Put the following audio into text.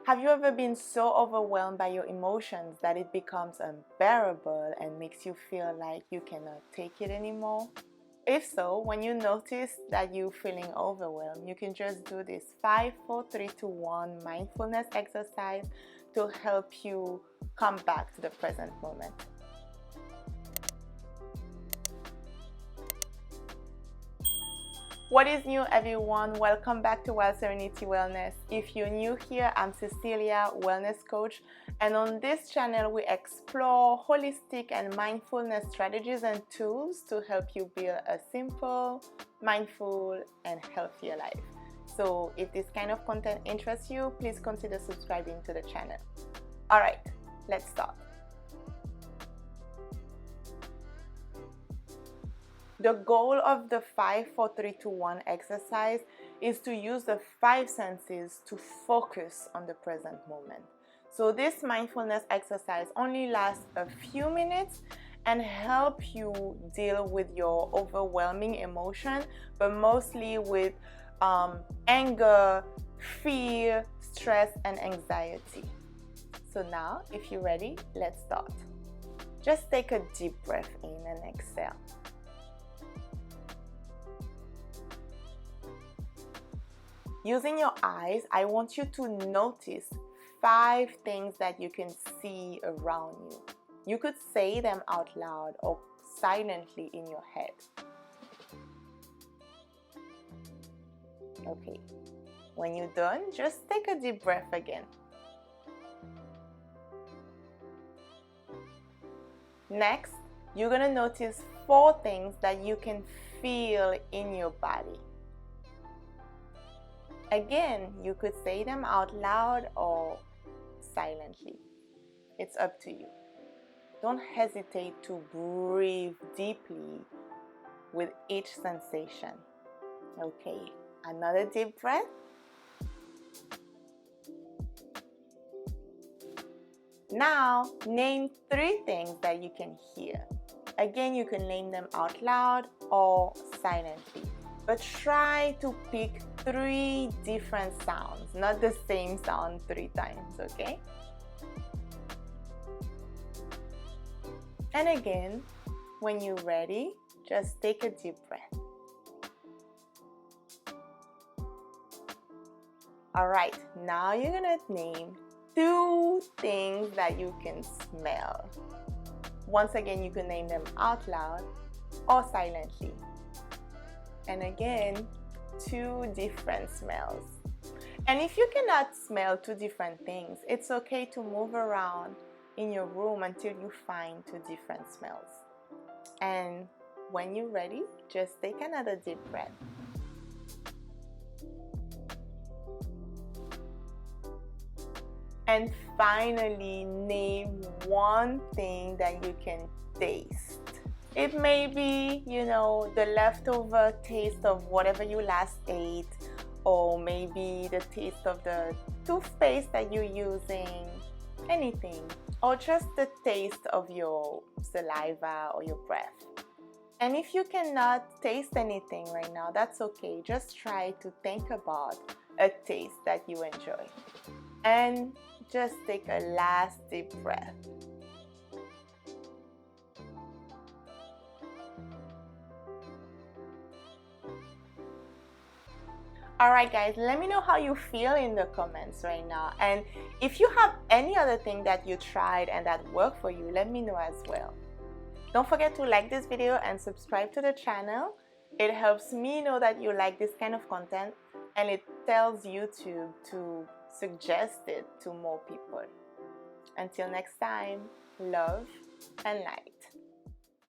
Have you ever been so overwhelmed by your emotions that it becomes unbearable and makes you feel like you cannot take it anymore? If so, when you notice that you're feeling overwhelmed, you can just do this 5, 4, 3, 2, 1 mindfulness exercise to help you come back to the present moment. What is new, everyone? Welcome back to Wild Serenity Wellness. If you're new here, I'm Cecilia, wellness coach, and on this channel we explore holistic and mindfulness strategies and tools to help you build a simple, mindful, and healthier life. So if this kind of content interests you, please consider subscribing to the channel. Alright, let's start. The goal of the 5, 4, 3, 2, 1 exercise is to use the 5 senses to focus on the present moment. So this mindfulness exercise only lasts a few minutes and help you deal with your overwhelming emotion, but mostly with anger, fear, stress, and anxiety. So now, if you're ready, let's start. Just take a deep breath in and exhale. Using your eyes, I want you to notice 5 things that you can see around you. You could say them out loud or silently in your head. Okay, when you're done, just take a deep breath again. Next, you're gonna notice 4 things that you can feel in your body. Again, you could say them out loud or silently. It's up to you. Don't hesitate to breathe deeply with each sensation. Okay, another deep breath. Now, name 3 things that you can hear. Again, you can name them out loud or silently. But try to pick 3 different sounds, not the same sound 3 times, okay? And again, when you're ready, just take a deep breath. Alright, now you're gonna name 2 things that you can smell. Once again, you can name them out loud or silently. And again, 2 different smells. And if you cannot smell 2 different things, it's okay to move around in your room until you find 2 different smells. And when you're ready, just take another deep breath. And finally, name 1 thing that you can taste. It may be, the leftover taste of whatever you last ate, or maybe the taste of the toothpaste that you're using, anything, or just the taste of your saliva or your breath. And if you cannot taste anything right now, that's okay. Just try to think about a taste that you enjoy. And just take a last deep breath. Alright guys, let me know how you feel in the comments right now. And if you have any other thing that you tried and that worked for you, let me know as well. Don't forget to like this video and subscribe to the channel. It helps me know that you like this kind of content, and it tells YouTube to suggest it to more people. Until next time, love and light.